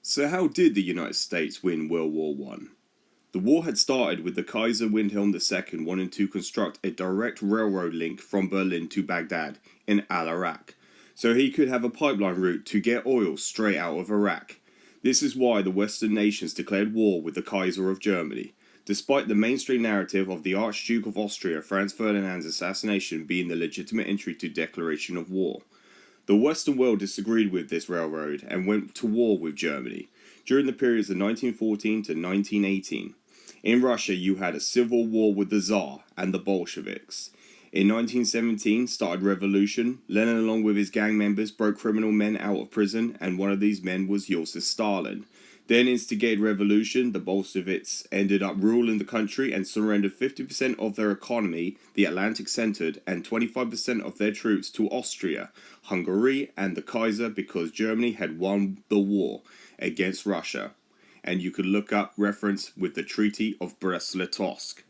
So how did the United States win World War One? The war had started with the Kaiser Wilhelm II wanting to construct a direct railroad link from Berlin to Baghdad in Al-Iraq, so he could have a pipeline route to get oil straight out of Iraq. This is why the Western nations declared war with the Kaiser of Germany, despite the mainstream narrative of the Archduke of Austria Franz Ferdinand's assassination being the legitimate entry to declaration of war. The Western world disagreed with this railroad and went to war with Germany during the periods of 1914 to 1918. In Russia, you had a civil war with the Tsar and the Bolsheviks. In 1917 started revolution. Lenin, along with his gang members, broke criminal men out of prison, and one of these men was Joseph Stalin. Then instigated revolution. The Bolsheviks ended up ruling the country and surrendered 50% of their economy, the Atlantic centered, and 25% of their troops to Austria, Hungary, and the Kaiser because Germany had won the war against Russia. And you could look up reference with the Treaty of Brest-Litovsk.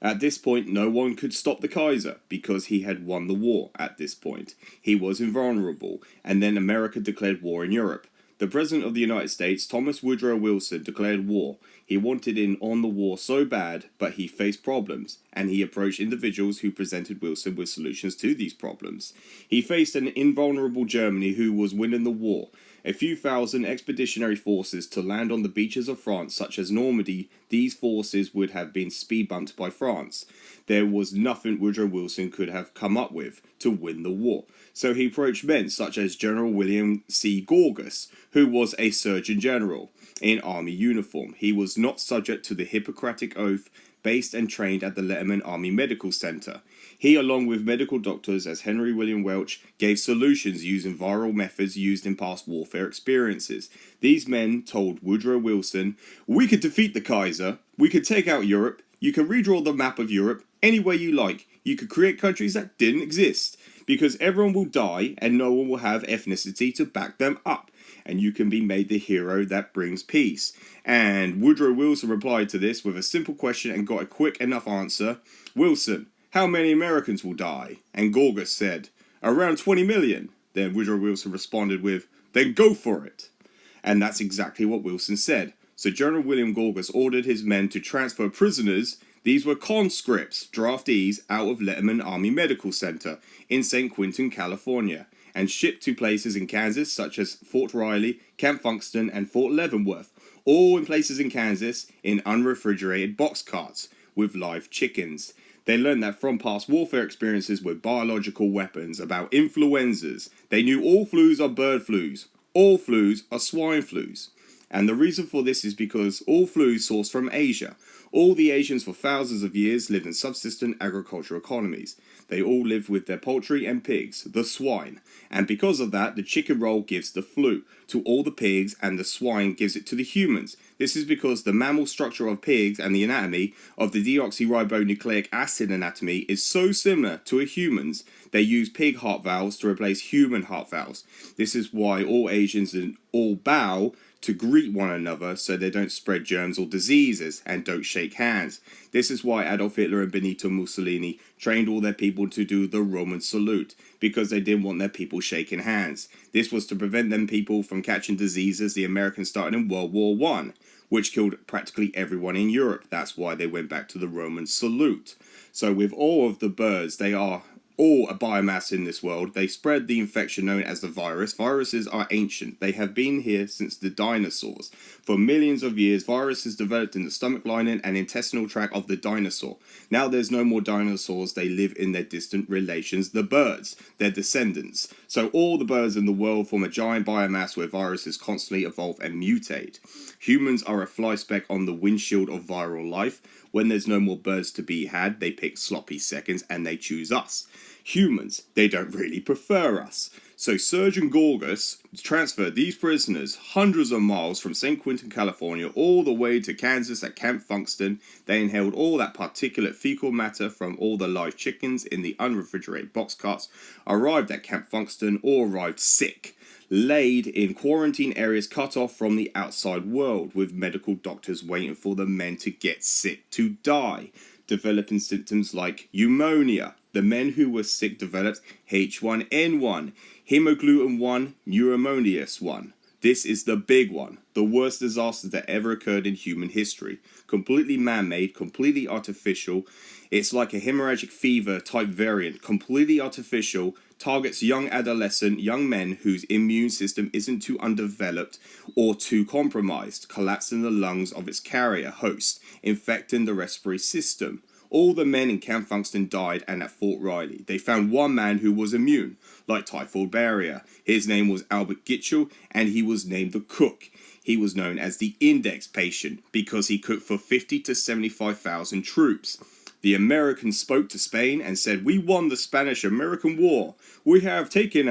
At this point, no one could stop the Kaiser because he had won the war at this point. He was invulnerable, and then America declared war in Europe. The President of the United States, Thomas Woodrow Wilson, declared war. He wanted in on the war so bad, but he faced problems, and he approached individuals who presented Wilson with solutions to these problems. He faced an invulnerable Germany who was winning the war. A few thousand expeditionary forces to land on the beaches of France, such as Normandy. These forces would have been speed bumped by France. There was nothing Woodrow Wilson could have come up with to win the war. So he approached men such as General William C. Gorgas, who was a surgeon general in army uniform. He was not subject to the Hippocratic Oath, based and trained at the Letterman Army Medical Center. He, along with medical doctors as Henry William Welch, gave solutions using viral methods used in past warfare experiences. These men told Woodrow Wilson, "We could defeat the Kaiser, we could take out Europe, you can redraw the map of Europe any way you like, you could create countries that didn't exist, because everyone will die and no one will have ethnicity to back them up. And you can be made the hero that brings peace." And Woodrow Wilson replied to this with a simple question and got a quick enough answer. "Wilson, how many Americans will die?" And Gorgas said, "Around 20 million. Then Woodrow Wilson responded with, "Then go for it." And that's exactly what Wilson said. So General William Gorgas ordered his men to transfer prisoners. These were conscripts, draftees, out of Letterman Army Medical Center in St. Quentin, California, and shipped to places in Kansas such as Fort Riley, Camp Funston, and Fort Leavenworth, all in places in Kansas in unrefrigerated boxcarts with live chickens. They learned that from past warfare experiences with biological weapons about influenzas. They knew all flus are bird flus, all flus are swine flus. And the reason for this is because all flus sourced from Asia. All the Asians for thousands of years lived in subsistence agricultural economies. They all lived with their poultry and pigs, the swine. And because of that, the chicken roll gives the flu to all the pigs and the swine gives it to the humans. This is because the mammal structure of pigs and the anatomy of the deoxyribonucleic acid anatomy is so similar to a human's, they use pig heart valves to replace human heart valves. This is why all Asians and all bow to greet one another so they don't spread germs or diseases and don't shake hands. This is why Adolf Hitler and Benito Mussolini trained all their people to do the Roman salute, because they didn't want their people shaking hands. This was to prevent them people from catching diseases the Americans started in World War I, which killed practically everyone in Europe. That's why they went back to the Roman salute. So with all of the birds, they are all a biomass in this world. They spread the infection known as the virus. Viruses are ancient. They have been here since the dinosaurs. For millions of years, viruses developed in the stomach lining and intestinal tract of the dinosaur. Now there's no more dinosaurs. They live in their distant relations, the birds, their descendants. So all the birds in the world form a giant biomass where viruses constantly evolve and mutate. Humans are a fly speck on the windshield of viral life. When there's no more birds to be had, they pick sloppy seconds and they choose us. Humans, they don't really prefer us. So Surgeon Gorgas transferred these prisoners hundreds of miles from St. Quentin, California, all the way to Kansas at Camp Funston. They inhaled all that particulate fecal matter from all the live chickens in the unrefrigerated boxcarts, arrived at Camp Funston, or arrived sick, laid in quarantine areas cut off from the outside world, with medical doctors waiting for the men to get sick, to die, developing symptoms like pneumonia. The men who were sick developed H1N1, hemagglutinin 1, pneumonitis 1. This is the big one, the worst disaster that ever occurred in human history. Completely man-made, completely artificial. It's like a hemorrhagic fever type variant, completely artificial, targets young men whose immune system isn't too undeveloped or too compromised, collapsing the lungs of its carrier host, infecting the respiratory system. All the men in Camp Funston died, and at Fort Riley, they found one man who was immune, like typhoid barrier. His name was Albert Gitchell, and he was named the Cook. He was known as the Index Patient because he cooked for 50 to 75,000 troops. The Americans spoke to Spain and said, "We won the Spanish-American War. We have taken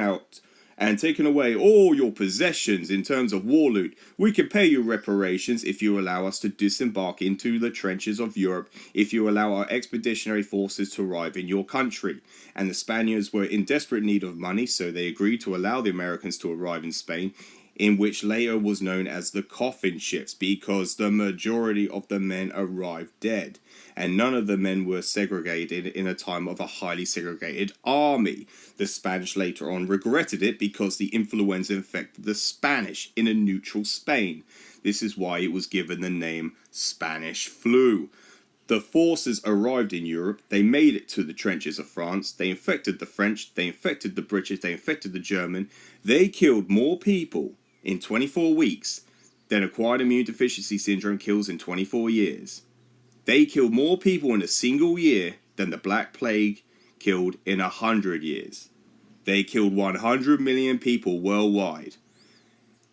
away all your possessions in terms of war loot. We can pay you reparations if you allow us to disembark into the trenches of Europe, if you allow our expeditionary forces to arrive in your country." And the Spaniards were in desperate need of money, so they agreed to allow the Americans to arrive in Spain, in which later was known as the coffin ships, because the majority of the men arrived dead, and none of the men were segregated in a time of a highly segregated army. The Spanish later on regretted it because the influenza infected the Spanish in a neutral Spain. This is why it was given the name Spanish flu. The forces arrived in Europe, they made it to the trenches of France, they infected the French, they infected the British, they infected the German. They killed more people in 24 weeks than acquired immune deficiency syndrome kills in 24 years. They killed more people in a single year than the Black Plague killed in 100 years. They killed 100 million people worldwide.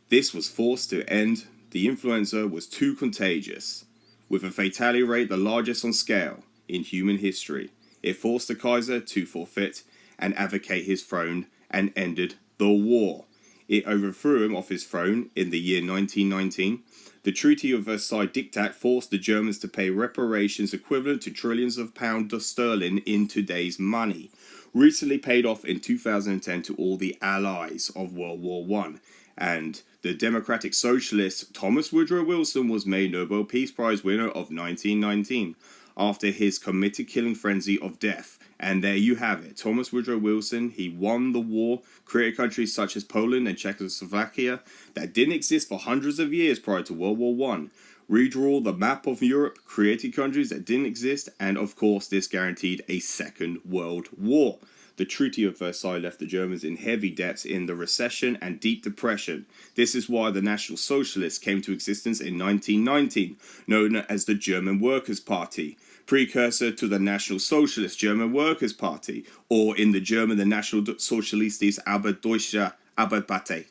This was forced to end. The influenza was too contagious, with a fatality rate the largest on scale in human history. It forced the Kaiser to forfeit and abdicate his throne and ended the war. It overthrew him off his throne in the year 1919. The Treaty of Versailles diktat forced the Germans to pay reparations equivalent to trillions of pounds sterling in today's money, recently paid off in 2010 to all the allies of World War I. And the Democratic Socialist Thomas Woodrow Wilson was made Nobel Peace Prize winner of 1919 after his committed killing frenzy of death. And there you have it. Thomas Woodrow Wilson, he won the war, created countries such as Poland and Czechoslovakia that didn't exist for hundreds of years prior to World War I. Redraw the map of Europe, created countries that didn't exist, and of course this guaranteed a Second World War. The Treaty of Versailles left the Germans in heavy debts in the recession and deep depression. This is why the National Socialists came to existence in 1919, known as the German Workers' Party, precursor to the National Socialist German Workers' Party, or in the German the National Sozialistische Arbeit-Deutsche Arbeiterpartei.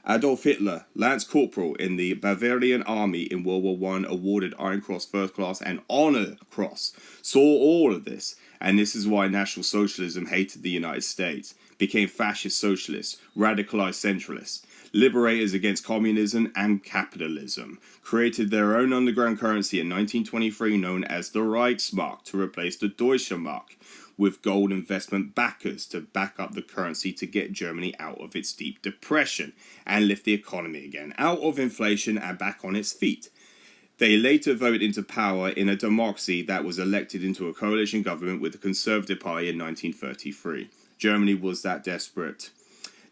Adolf Hitler, Lance Corporal in the Bavarian Army in World War I, awarded Iron Cross First Class and Honor Cross, saw all of this, and this is why National Socialism hated the United States, became fascist socialists, radicalized centralists, liberators against communism and capitalism, created their own underground currency in 1923 known as the Reichsmark to replace the Deutsche Mark, with gold investment backers to back up the currency to get Germany out of its deep depression and lift the economy again, out of inflation and back on its feet. They later voted into power in a democracy that was elected into a coalition government with the Conservative Party in 1933. Germany was that desperate.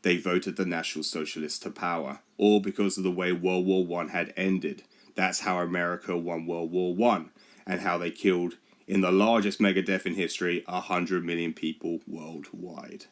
They voted the National Socialists to power, all because of the way World War I had ended. That's how America won World War I, and how they killed, in the largest megadeath in history, 100 million people worldwide.